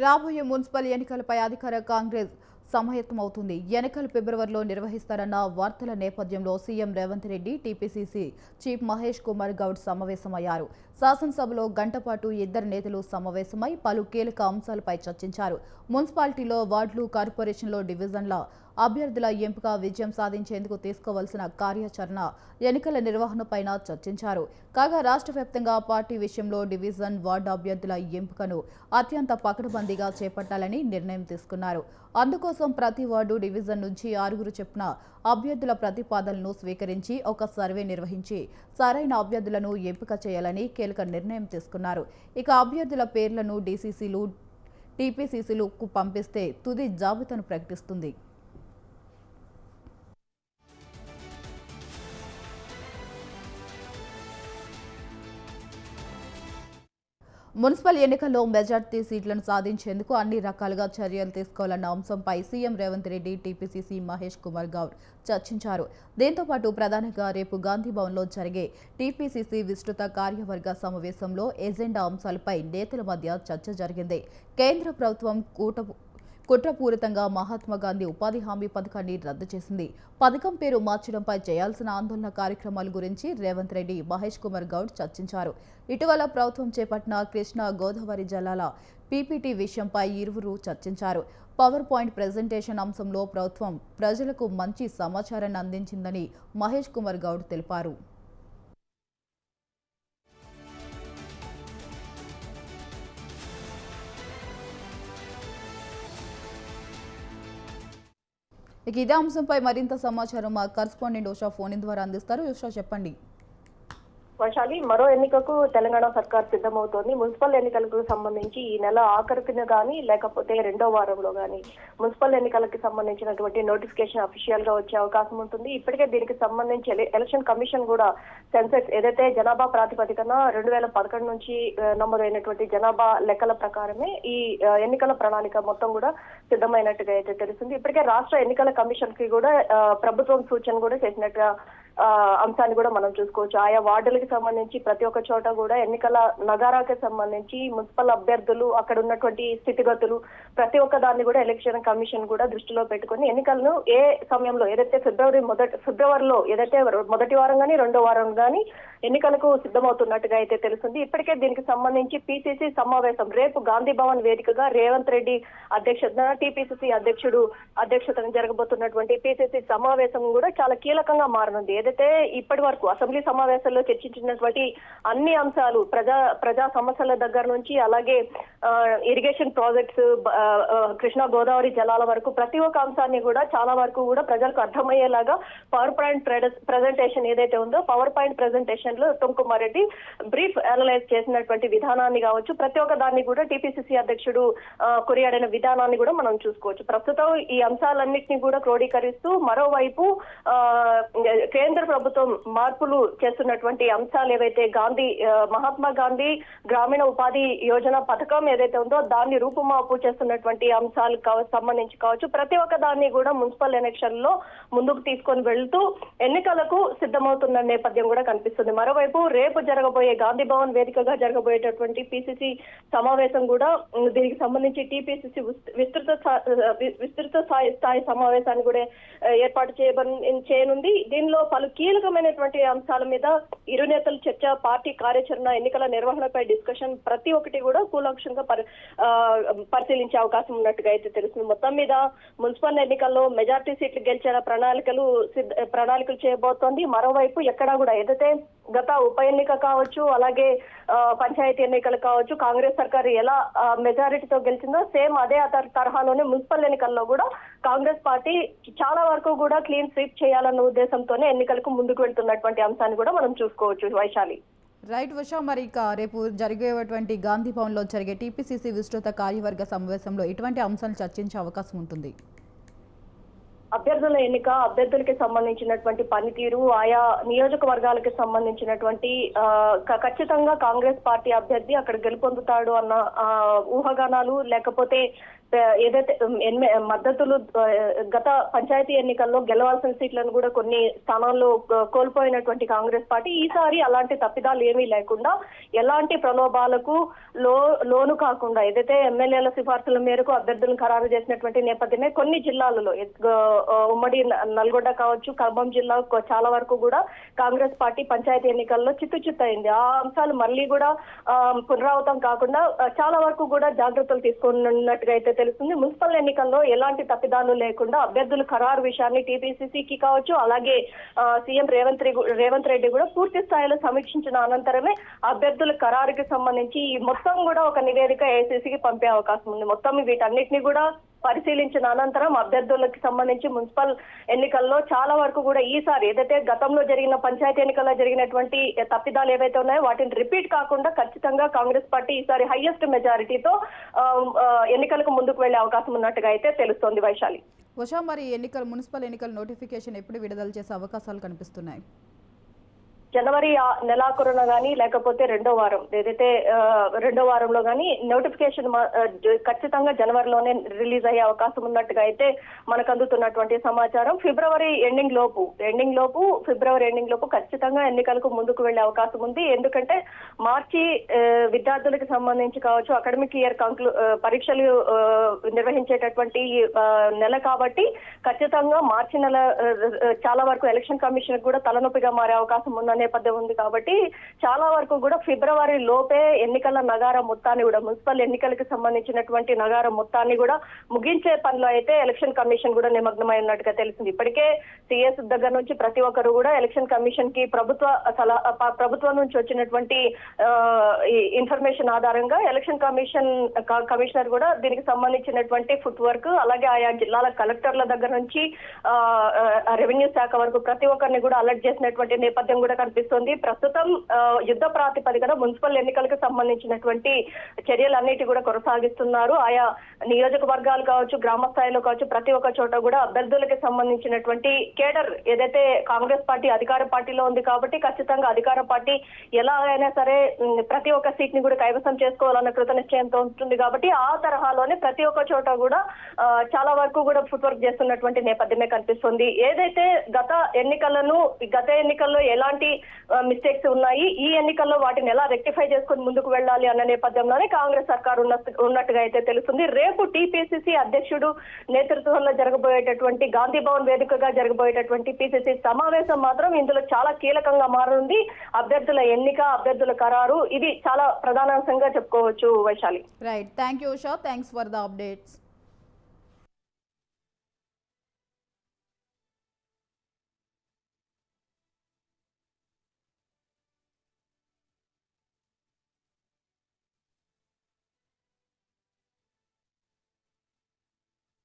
రాబోయే మున్సిపల్ ఎన్నికలపై అధికార కాంగ్రెస్ సమాయత్తమవుతుంది. ఎన్నికలు ఫిబ్రవరిలో నిర్వహిస్తారన్న వార్తల నేపథ్యంలో CM Revanth Reddy, TPCC chief Mahesh Kumar Goud సమావేశమయ్యారు. శాసనసభలో గంటపాటు ఇద్దరు నేతలు సమావేశమై పలు కీలక అంశాలపై చర్చించారు. మున్సిపాలిటీలో వార్డులు, కార్పొరేషన్లో డివిజన్ల అభ్యర్థుల ఎంపిక, విజయం సాధించేందుకు తీసుకోవాల్సిన కార్యాచరణ, ఎన్నికల నిర్వహణపైన చర్చించారు. కాగా రాష్ట్ర వ్యాప్తంగా పార్టీ విషయంలో డివిజన్, వార్డు అభ్యర్థుల ఎంపికను అత్యంత పకడ్బందీగా చేపట్టాలని నిర్ణయం తీసుకున్నారు. అందుకోసం ప్రతి వార్డు, డివిజన్ నుంచి 6 చొప్పున అభ్యర్థుల ప్రతిపాదనలను స్వీకరించి ఒక సర్వే నిర్వహించి సరైన అభ్యర్థులను ఎంపిక చేయాలని కీలక నిర్ణయం తీసుకున్నారు. ఇక అభ్యర్థుల పేర్లను డీసీసీలు, టీపీసీసీలకు పంపిస్తే తుది జాబితాను ప్రకటిస్తుంది. మున్సిపల్ ఎన్నికల్లో మెజార్టీ సీట్లను సాధించేందుకు అన్ని రకాలుగా చర్యలు తీసుకోవాలన్న అంశంపై సీఎం రేవంత్ రెడ్డి, టీపీసీసీ మహేష్ కుమార్ గౌడ్ చర్చించారు. దీంతో పాటు ప్రధానంగా రేపు గాంధీభవన్లో జరిగే టీపీసీసీ విస్తృత కార్యవర్గ సమావేశంలో ఎజెండా అంశాలపై నేతల మధ్య చర్చ జరిగింది. కేంద్ర ప్రభుత్వం కుట్రపూరితంగా మహాత్మాగాంధీ ఉపాధి హామీ పథకాన్ని రద్దు చేసింది. పథకం పేరు మార్చడంపై చేయాల్సిన ఆందోళన కార్యక్రమాల గురించి రేవంత్ రెడ్డి, మహేష్ కుమార్ గౌడ్ చర్చించారు. ఇటీవల ప్రభుత్వం చేపట్టిన కృష్ణా, గోదావరి జలాల పీపీటీ విషయంపై ఇరువురు చర్చించారు. పవర్ పాయింట్ ప్రెజెంటేషన్ అంశంలో ప్రభుత్వం ప్రజలకు మంచి సమాచారాన్ని అందించిందని మహేష్ కుమార్ గౌడ్ తెలిపారు. ఇక ఇదే అంశంపై మరింత సమాచారం మా కరెస్పాండెంట్ ఉషా ఫోన్ ద్వారా అందిస్తారు. ఉషా, చెప్పండి. వైశాలి, మరో ఎన్నికకు తెలంగాణ సర్కార్ సిద్ధమవుతోంది. మున్సిపల్ ఎన్నికలకు సంబంధించి ఈ నెల ఆఖరిన గానీ లేకపోతే రెండో వారంలో గానీ మున్సిపల్ ఎన్నికలకు సంబంధించినటువంటి నోటిఫికేషన్ అఫీషియల్ గా వచ్చే అవకాశం ఉంటుంది. ఇప్పటికే దీనికి సంబంధించి ఎలక్షన్ కమిషన్ కూడా సెన్సెక్స్ ఏదైతే జనాభా ప్రాతిపదికన 2011 నుంచి నమోదైనటువంటి జనాభా లెక్కల ప్రకారమే ఈ ఎన్నికల ప్రణాళిక మొత్తం కూడా సిద్ధమైనట్టుగా అయితే తెలుస్తుంది. ఇప్పటికే రాష్ట్ర ఎన్నికల కమిషన్ కి కూడా ప్రభుత్వం సూచన కూడా చేసినట్టుగా అంశాన్ని కూడా మనం చూసుకోవచ్చు. ఆయా వార్డులకి సంబంధించి ప్రతి ఒక్క చోట కూడా ఎన్నికల నగారాకి సంబంధించి మున్సిపల్ అభ్యర్థులు, అక్కడ ఉన్నటువంటి స్థితిగతులు, ప్రతి ఒక్క దాన్ని కూడా ఎలక్షన్ కమిషన్ కూడా దృష్టిలో పెట్టుకుని ఎన్నికలను ఏ సమయంలో ఏదైతే ఫిబ్రవరిలో ఏదైతే మొదటి వారం కానీ రెండో వారం కానీ ఎన్నికలకు సిద్ధమవుతున్నట్టుగా అయితే తెలుస్తుంది. ఇప్పటికే దీనికి సంబంధించి పీసీసీ సమావేశం రేపు గాంధీ భవన్ వేదికగా రేవంత్ రెడ్డి అధ్యక్షతన టీపీసీసీ అధ్యక్షతన జరగబోతున్నటువంటి పీసీసీ సమావేశం కూడా చాలా కీలకంగా మారనుంది. ఏదైతే ఇప్పటి వరకు అసెంబ్లీ సమావేశాల్లో చర్చించినటువంటి అన్ని అంశాలు, ప్రజా సమస్యల దగ్గర నుంచి అలాగే ఇరిగేషన్ ప్రాజెక్ట్స్, కృష్ణా గోదావరి జలాల వరకు ప్రతి ఒక్క అంశాన్ని కూడా చాలా వరకు కూడా ప్రజలకు అర్థమయ్యేలాగా పవర్ పాయింట్ ప్రెజెంటేషన్ ఏదైతే ఉందో పవర్ పాయింట్ ప్రెజెంటేషన్ లో ఉత్తమ్ కుమార్ రెడ్డి బ్రీఫ్ అనలైజ్ చేసినటువంటి విధానాన్ని కావచ్చు, ప్రతి ఒక్క దాన్ని కూడా టీపీసీసీ అధ్యక్షుడు కొనియాడిన విధానాన్ని కూడా మనం చూసుకోవచ్చు. ప్రస్తుతం ఈ అంశాలన్నింటినీ కూడా క్రోడీకరిస్తూ మరోవైపు కేంద్ర ప్రభుత్వం మార్పులు చేస్తున్నటువంటి అంశాలు ఏవైతే మహాత్మా గాంధీ గ్రామీణ ఉపాధి యోజన పథకం ఏదైతే ఉందో దాన్ని రూపుమాపు చేస్తున్నటువంటి అంశాలకు సంబంధించి కావచ్చు, ప్రతి ఒక్క దాన్ని కూడా మున్సిపల్ ఎలక్షన్ లో ముందుకు తీసుకొని వెళ్తూ ఎన్నికలకు సిద్ధమవుతున్న నేపథ్యం కూడా కనిపిస్తుంది. మరోవైపు రేపు జరగబోయే గాంధీ భవన్ వేదికగా జరగబోయేటటువంటి పీసీసీ సమావేశం కూడా దీనికి సంబంధించి టీపీసీసీ విస్తృత స్థాయి సమావేశాన్ని కూడా ఏర్పాటు చేయనుంది. దీనిలో పలు కీలకమైనటువంటి అంశాల మీద ఇరు నేతల చర్చ, పార్టీ కార్యాచరణ, ఎన్నికల నిర్వహణపై డిస్కషన్ ప్రతి ఒక్కటి కూడా కూలంకషంగా పరిశీలించే అవకాశం ఉన్నట్టుగా అయితే తెలుస్తుంది. మొత్తం మీద మున్సిపల్ ఎన్నికల్లో మెజార్టీ సీట్లు గెలిచిన ప్రణాళికలు చేయబోతోంది. మరోవైపు ఎక్కడా కూడా ఏదైతే గత ఉప ఎన్నిక కావచ్చు, అలాగే పంచాయతీ ఎన్నికలు కావచ్చు, కాంగ్రెస్ సర్కారు ఎలా మెజారిటీతో గెలిచిందో సేమ్ అదే తరహాలోనే మున్సిపల్ ఎన్నికల్లో కూడా కాంగ్రెస్ పార్టీ చాలా వరకు కూడా క్లీన్ స్వీప్ చేయాలన్న ఉద్దేశంతోనే ఎన్నికలకు ముందుకు వెళ్తున్నటువంటి అంశాన్ని కూడా మనం చూసుకోవచ్చు. వైశాలి, రైట్ ఉషా, మరి ఇక రేపు జరిగేటువంటి గాంధీ భవన్ లో జరిగే టీపీసీసీ విస్తృత కార్యవర్గ సమావేశంలో ఎటువంటి అంశాలు చర్చించే అవకాశం ఉంటుంది? అభ్యర్థుల ఎన్నిక, అభ్యర్థులకి సంబంధించినటువంటి పనితీరు, ఆయా నియోజకవర్గాలకి సంబంధించినటువంటి ఖచ్చితంగా కాంగ్రెస్ పార్టీ అభ్యర్థి అక్కడ గెలుపొందుతాడు అన్న ఊహాగానాలు, లేకపోతే ఏదైతే మద్దతులు గత పంచాయతీ ఎన్నికల్లో గెలవాల్సిన సీట్లను కూడా కొన్ని స్థానాల్లో కోల్పోయినటువంటి కాంగ్రెస్ పార్టీ ఈసారి అలాంటి తప్పిదాలు ఏమీ లేకుండా ఎలాంటి ప్రలోభాలకు లోను కాకుండా ఏదైతే ఎమ్మెల్యేల సిఫార్సుల మేరకు అభ్యర్థులను ఖరారు చేసినటువంటి నేపథ్యమే కొన్ని జిల్లాలలో ఉమ్మడి నల్గొండ కావచ్చు, ఖమ్మం జిల్లా చాలా వరకు కూడా కాంగ్రెస్ పార్టీ పంచాయతీ ఎన్నికల్లో చిత్తయింది. ఆ అంశాలు మళ్ళీ కూడా పునరావృతం కాకుండా చాలా వరకు కూడా జాగ్రత్తలు తీసుకున్నట్టుగా అయితే తెలుస్తుంది. మున్సిపల్ ఎన్నికల్లో ఎలాంటి తప్పిదాలు లేకుండా అభ్యర్థుల ఖరారు విషయాన్ని టీపీసీసీకి కావచ్చు, అలాగే సీఎం రేవంత్ రెడ్డి కూడా పూర్తి స్థాయిలో సమీక్షించిన అనంతరమే అభ్యర్థుల ఖరారుకి సంబంధించి మొత్తం కూడా ఒక నివేదిక ఏఐసీసీకి పంపే అవకాశం ఉంది. మొత్తం వీటన్నిటిని కూడా పరిశీలించిన అనంతరం అభ్యర్థులకు సంబంధించి మున్సిపల్ ఎన్నికల్లో చాలా వరకు కూడా ఈసారి ఏదైతే గతంలో జరిగిన పంచాయతీ ఎన్నికల్లో జరిగినటువంటి తప్పిదాలు ఏవైతే ఉన్నాయో వాటిని రిపీట్ కాకుండా ఖచ్చితంగా కాంగ్రెస్ పార్టీ ఈసారి హైయెస్ట్ మెజారిటీతో ఎన్నికలకు ముందుకు వెళ్లే అవకాశం ఉన్నట్టుగా అయితే తెలుస్తోంది. వైశాలి, ఉషా, మరి మున్సిపల్ ఎన్నికల నోటిఫికేషన్ ఎప్పుడు విడుదల చేసే అవకాశాలు కనిపిస్తున్నాయి? జనవరి నెలాఖరున గానీ లేకపోతే రెండో వారంలో గానీ నోటిఫికేషన్ ఖచ్చితంగా జనవరిలోనే రిలీజ్ అయ్యే అవకాశం ఉన్నట్టుగా అయితే మనకు అందుతున్నటువంటి సమాచారం. ఫిబ్రవరి ఎండింగ్ లోపు ఖచ్చితంగా ఎన్నికలకు ముందుకు వెళ్లే అవకాశం ఉంది. ఎందుకంటే మార్చి విద్యార్థులకు సంబంధించి కావచ్చు, అకాడమిక్ ఇయర్ పరీక్షలు నిర్వహించేటటువంటి నెల కాబట్టి ఖచ్చితంగా మార్చి నెల చాలా వరకు ఎలక్షన్ కమిషన్ కూడా తలనొప్పిగా మారే అవకాశం ఉందని నేపథ్యం ఉంది. కాబట్టి చాలా వరకు కూడా ఫిబ్రవరి లోపే ఎన్నికల నగారం మొత్తాన్ని కూడా మున్సిపల్ ఎన్నికలకు సంబంధించినటువంటి నగారం మొత్తాన్ని కూడా ముగించే పనిలో అయితే ఎలక్షన్ కమిషన్ కూడా నిమగ్నమై ఉన్నట్టుగా తెలిసింది. ఇప్పటికే సిఎస్ దగ్గర నుంచి ప్రతి ఒక్కరు కూడా ఎలక్షన్ కమిషన్ కి ప్రభుత్వం నుంచి వచ్చినటువంటి ఇన్ఫర్మేషన్ ఆధారంగా ఎలక్షన్ కమిషనర్ కూడా దీనికి సంబంధించినటువంటి ఫుట్ వర్క్, అలాగే ఆయా జిల్లాల కలెక్టర్ల దగ్గర నుంచి రెవెన్యూ శాఖ వరకు ప్రతి ఒక్కరిని కూడా అలర్ట్ చేసినటువంటి నేపథ్యం కూడా కనిపిస్తోంది. ప్రస్తుతం యుద్ధ ప్రాతిపదికన మున్సిపల్ ఎన్నికలకు సంబంధించినటువంటి చర్యలన్నిటి కూడా కొనసాగిస్తున్నారు. ఆయా నియోజకవర్గాలు కావచ్చు, గ్రామ స్థాయిలో కావచ్చు, ప్రతి ఒక్క చోట కూడా అభ్యర్థులకు సంబంధించినటువంటి కేడర్ ఏదైతే కాంగ్రెస్ పార్టీ అధికార పార్టీలో ఉంది కాబట్టి ఖచ్చితంగా అధికార పార్టీ ఎలా అయినా సరే ప్రతి ఒక్క సీట్ ని కూడా కైవసం చేసుకోవాలన్న కృత నిశ్చయంతో ఉంటుంది. కాబట్టి ఆ తరహాలోనే ప్రతి ఒక్క చోట కూడా చాలా వరకు కూడా ఫుట్ వర్క్ చేస్తున్నటువంటి నేపథ్యమే కనిపిస్తుంది. ఏదైతే గత ఎన్నికల్లో ఎలాంటి మిస్టేక్స్ ఉన్నాయి, ఈ ఎన్నికల్లో వాటిని ఎలా రెక్టిఫై చేసుకుని ముందుకు వెళ్ళాలి అన్న నేపథ్యంలోనే కాంగ్రెస్ సర్కార్ ఉన్నట్టుగా అయితే తెలుస్తుంది. రేపు టీపీసీసీ అధ్యక్షుడు నేతృత్వంలో జరగబోయేటటువంటి గాంధీ భవన్ వేదికగా జరగబోయేటటువంటి పీసీసీ సమావేశం మాత్రం ఇందులో చాలా కీలకంగా మారనుంది. అభ్యర్థుల ఎన్నిక, అభ్యర్థుల ఖరారు ఇది చాలా ప్రధానాంశంగా చెప్పుకోవచ్చు. Vaishali, right, thank you Usha, thanks for the updates.